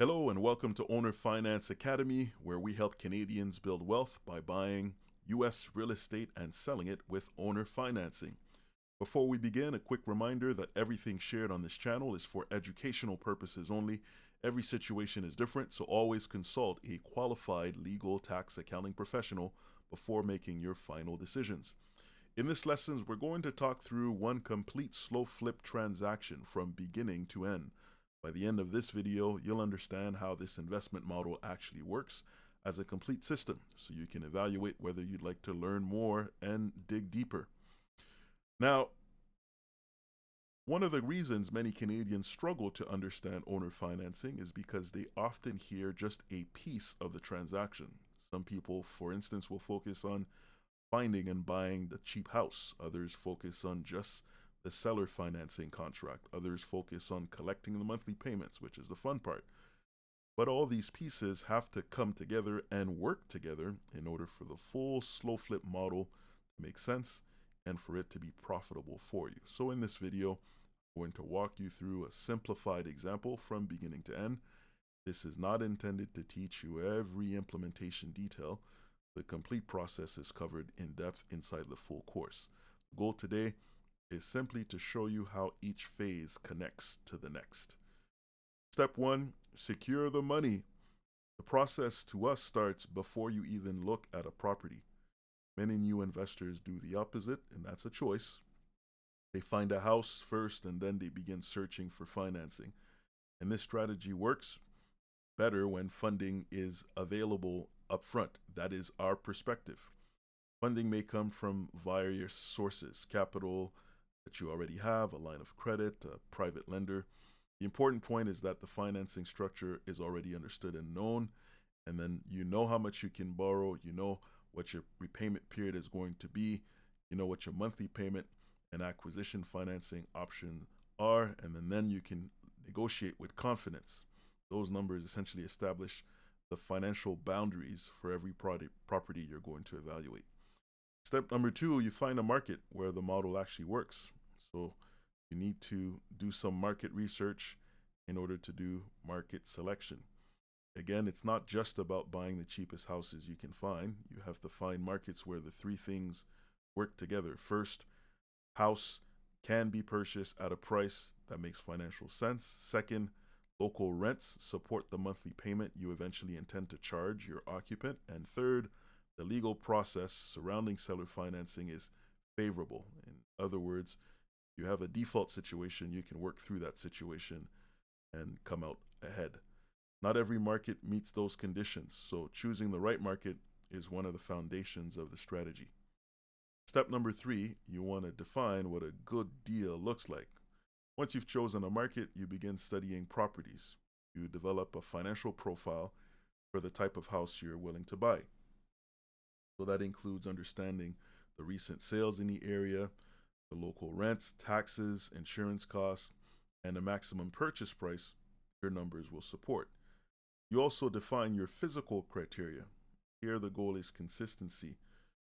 Hello and welcome to Owner Finance Academy, where we help Canadians build wealth by buying U.S. real estate and selling it with owner financing. Before we begin, a quick reminder that everything shared on this channel is for educational purposes only. Every situation is different, so always consult a qualified legal tax accounting professional before making your final decisions. In this lesson, we're going to talk through one complete slow flip transaction from beginning to end. By the end of this video, you'll understand how this investment model actually works as a complete system, so you can evaluate whether you'd like to learn more and dig deeper. Now, one of the reasons many Canadians struggle to understand owner financing is because they often hear just a piece of the transaction. Some people, for instance, will focus on finding and buying the cheap house. Others focus on just the seller financing contract. Others focus on collecting the monthly payments, which is the fun part. But all these pieces have to come together and work together in order for the full slow flip model to make sense and for it to be profitable for you. So in this video, I'm going to walk you through a simplified example from beginning to end. This is not intended to teach you every implementation detail. The complete process is covered in depth inside the full course. The goal today is simply to show you how each phase connects to the next. Step 1, secure the money. The process to us starts before you even look at a property. Many new investors do the opposite, and that's a choice. They find a house first and then they begin searching for financing. And this strategy works better when funding is available upfront. That is our perspective. Funding may come from various sources: capital that you already have, a line of credit, a private lender. The important point is that the financing structure is already understood and known, and then you know how much you can borrow, you know what your repayment period is going to be, you know what your monthly payment and acquisition financing options are, and then you can negotiate with confidence. Those numbers essentially establish the financial boundaries for every property you're going to evaluate. Step number 2, you find a market where the model actually works. So you need to do some market research in order to do market selection. Again, it's not just about buying the cheapest houses you can find. You have to find markets where the three things work together. First, house can be purchased at a price that makes financial sense. Second, local rents support the monthly payment you eventually intend to charge your occupant. And third, the legal process surrounding seller financing is favorable. In other words, you have a default situation, you can work through that situation and come out ahead. Not every market meets those conditions, so choosing the right market is one of the foundations of the strategy. Step number 3, you want to define what a good deal looks like. Once you've chosen a market, you begin studying properties. You develop a financial profile for the type of house you're willing to buy. So that includes understanding the recent sales in the area, the local rents, taxes, insurance costs, and the maximum purchase price your numbers will support. You also define your physical criteria. Here the goal is consistency.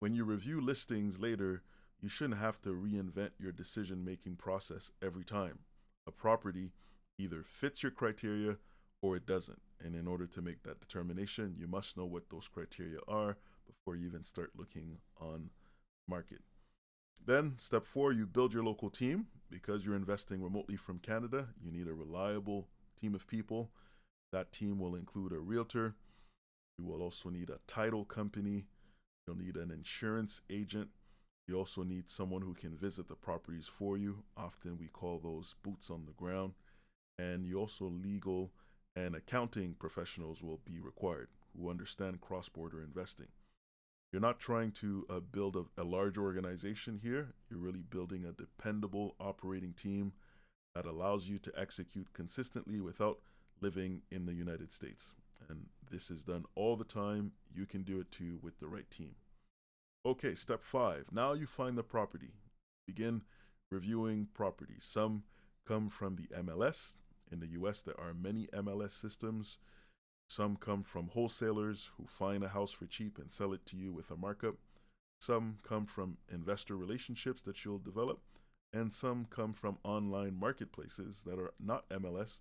When you review listings later, you shouldn't have to reinvent your decision-making process every time. A property either fits your criteria or it doesn't. And in order to make that determination, you must know what those criteria are before you even start looking on market. Then, step 4, you build your local team. Because you're investing remotely from Canada, you need a reliable team of people. That team will include a realtor. You will also need a title company. You'll need an insurance agent. You also need someone who can visit the properties for you. Often we call those boots on the ground. And you also legal and accounting professionals will be required who understand cross-border investing. You're not trying to build a large organization here. You're really building a dependable operating team that allows you to execute consistently without living in the United States. And this is done all the time. You can do it too with the right team. Okay, step 5. Now you find the property. Begin reviewing properties. Some come from the MLS. In the US, there are many MLS systems. Some come from wholesalers who find a house for cheap and sell it to you with a markup. Some come from investor relationships that you'll develop. And some come from online marketplaces that are not MLS,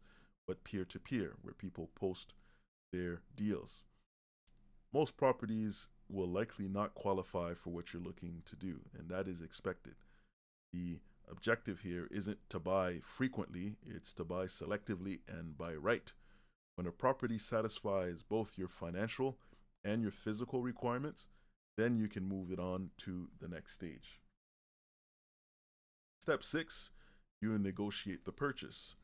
but peer-to-peer, where people post their deals. Most properties will likely not qualify for what you're looking to do, and that is expected. The objective here isn't to buy frequently, it's to buy selectively and buy right. When a property satisfies both your financial and your physical requirements, then you can move it on to the next stage. Step 6, you negotiate the purchase.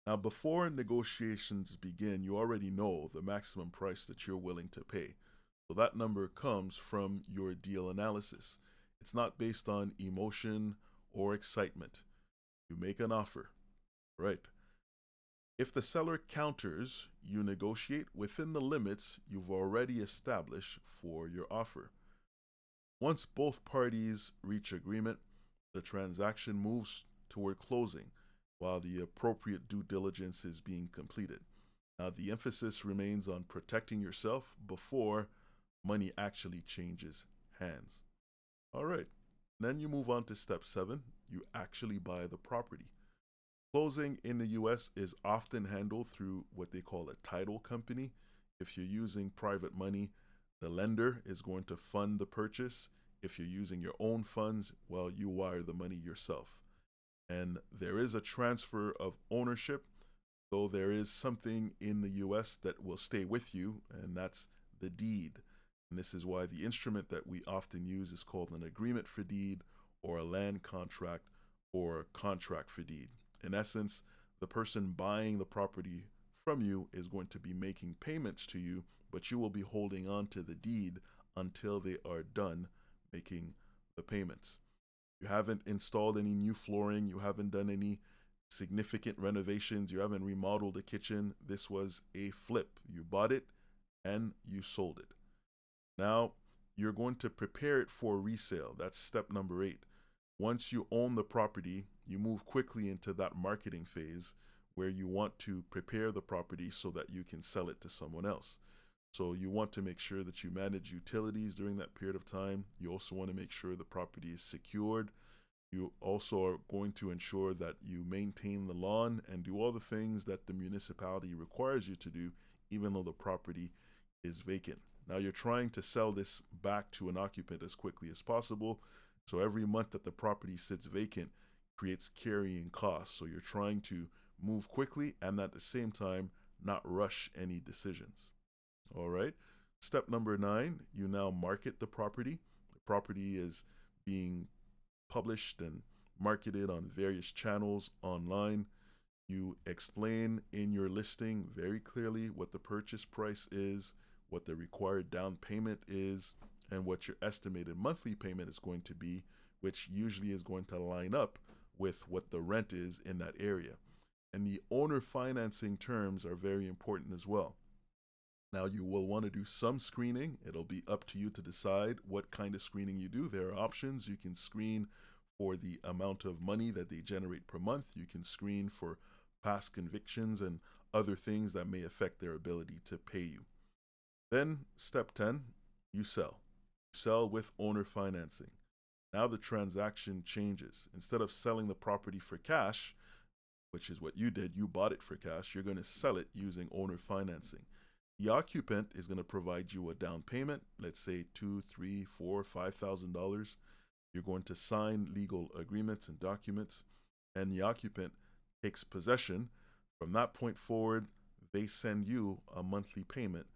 Now, before negotiations begin, you already know the maximum price that you're willing to pay. So that number comes from your deal analysis. It's not based on emotion or excitement. You make an offer, right? If the seller counters, you negotiate within the limits you've already established for your offer. Once both parties reach agreement, the transaction moves toward closing while the appropriate due diligence is being completed. Now, the emphasis remains on protecting yourself before money actually changes hands. All right, then you move on to step 7. You actually buy the property. Closing in the US is often handled through what they call a title company. If you're using private money, the lender is going to fund the purchase. If you're using your own funds, well, you wire the money yourself. And there is a transfer of ownership, though there is something in the US that will stay with you, and that's the deed. And this is why the instrument that we often use is called an agreement for deed, or a land contract, or a contract for deed. In essence, the person buying the property from you is going to be making payments to you, but you will be holding on to the deed until they are done making the payments. You haven't installed any new flooring, you haven't done any significant renovations, you haven't remodeled the kitchen. This was a flip. You bought it and you sold it. Now you're going to prepare it for resale. That's step number 8. Once you own the property, you move quickly into that marketing phase where you want to prepare the property so that you can sell it to someone else. So you want to make sure that you manage utilities during that period of time. You also want to make sure the property is secured. You also are going to ensure that you maintain the lawn and do all the things that the municipality requires you to do, even though the property is vacant. Now you're trying to sell this back to an occupant as quickly as possible. So every month that the property sits vacant creates carrying costs. So you're trying to move quickly and at the same time not rush any decisions. All right. Step number 9, you now market the property. The property is being published and marketed on various channels online. You explain in your listing very clearly what the purchase price is, what the required down payment is, and what your estimated monthly payment is going to be, which usually is going to line up with what the rent is in that area. And the owner financing terms are very important as well. Now, you will want to do some screening. It'll be up to you to decide what kind of screening you do. There are options. You can screen for the amount of money that they generate per month. You can screen for past convictions and other things that may affect their ability to pay you. Then, step 10, you sell. Sell with owner financing. Now the transaction changes. Instead of selling the property for cash, which is what you did, you bought it for cash, you're going to sell it using owner financing. The occupant is going to provide you a down payment, let's say $2,000, $3,000, $4,000, $5,000. You're going to sign legal agreements and documents, and the occupant takes possession. From that point forward, they send you a monthly payment.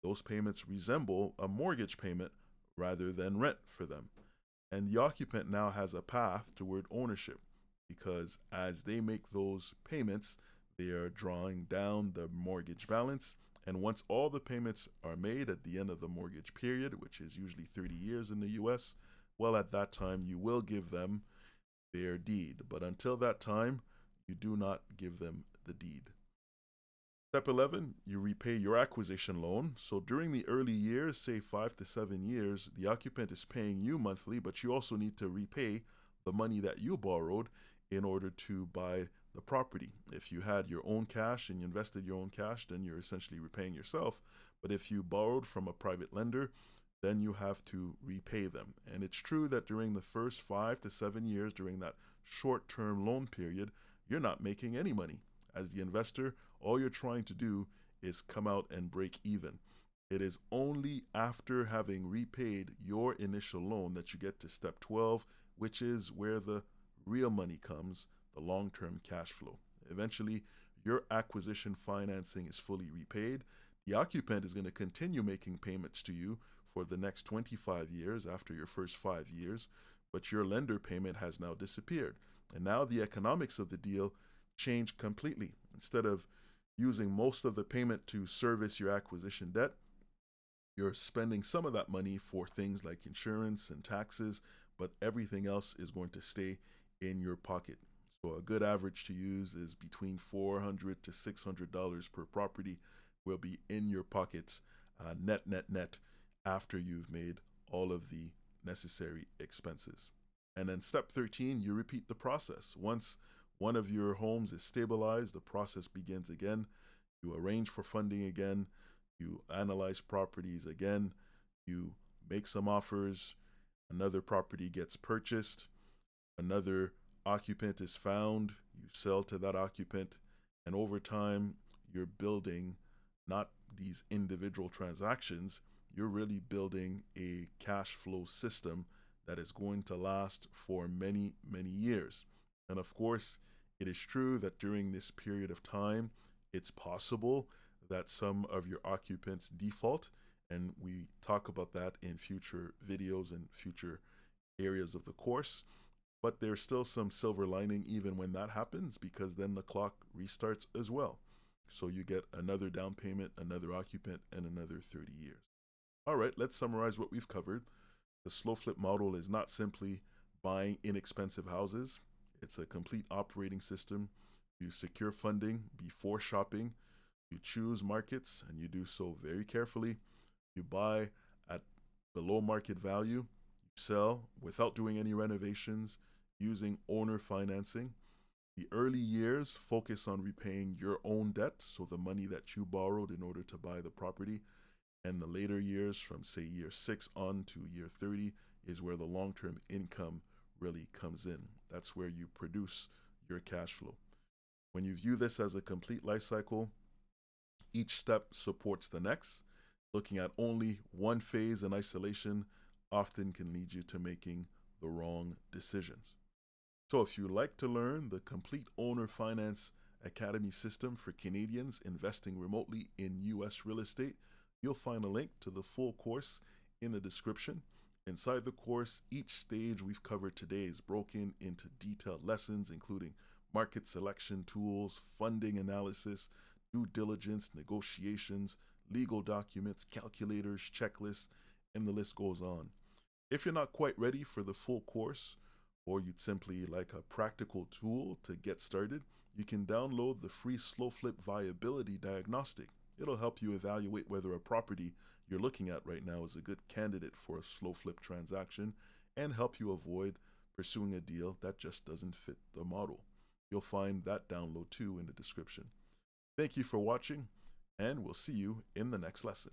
Those payments resemble a mortgage payment rather than rent for them. And the occupant now has a path toward ownership because as they make those payments, they are drawing down the mortgage balance. And once all the payments are made at the end of the mortgage period, which is usually 30 years in the US, well, at that time, you will give them their deed. But until that time, you do not give them the deed. Step 11, you repay your acquisition loan. So during the early years, say 5 to 7 years, the occupant is paying you monthly, but you also need to repay the money that you borrowed in order to buy the property. If you had your own cash and you invested your own cash, then you're essentially repaying yourself. But if you borrowed from a private lender, then you have to repay them. And it's true that during the first 5 to 7 years, during that short-term loan period, you're not making any money. As the investor, all you're trying to do is come out and break even. It is only after having repaid your initial loan that you get to step 12, which is where the real money comes, the long-term cash flow. Eventually, your acquisition financing is fully repaid. The occupant is going to continue making payments to you for the next 25 years after your first 5 years, but your lender payment has now disappeared. And now the economics of the deal change completely. Instead of using most of the payment to service your acquisition debt, you're spending some of that money for things like insurance and taxes, but everything else is going to stay in your pocket. So a good average to use is between $400 to $600 per property will be in your pockets, net, after you've made all of the necessary expenses. And then step 13, you repeat the process. Once one of your homes is stabilized, the process begins again. You arrange for funding again. You analyze properties again. You make some offers. Another property gets purchased. Another occupant is found. You sell to that occupant. And over time, you're building not these individual transactions, you're really building a cash flow system that is going to last for many, many years. And of course, it is true that during this period of time, it's possible that some of your occupants default, and we talk about that in future videos and future areas of the course. But there's still some silver lining even when that happens, because then the clock restarts as well. So you get another down payment, another occupant, and another 30 years. All right, let's summarize what we've covered. The slow flip model is not simply buying inexpensive houses. It's a complete operating system. You secure funding before shopping. You choose markets, and you do so very carefully. You buy at below market value. You sell without doing any renovations, using owner financing. The early years focus on repaying your own debt, so the money that you borrowed in order to buy the property. And the later years, from say year 6 on to year 30, is where the long-term income really comes in. That's where you produce your cash flow. When you view this as a complete life cycle, each step supports the next. Looking at only one phase in isolation often can lead you to making the wrong decisions. So if you like to learn the complete owner finance academy system for Canadians investing remotely in US real estate, you'll find a link to the full course in the description. Inside the course, each stage we've covered today is broken into detailed lessons, including market selection tools, funding analysis, due diligence, negotiations, legal documents, calculators, checklists, and the list goes on. If you're not quite ready for the full course, or you'd simply like a practical tool to get started, you can download the free Slow Flip Viability Diagnostic. It'll help you evaluate whether a property you're looking at right now is a good candidate for a slow flip transaction and help you avoid pursuing a deal that just doesn't fit the model. You'll find that download too in the description. Thank you for watching, and we'll see you in the next lesson.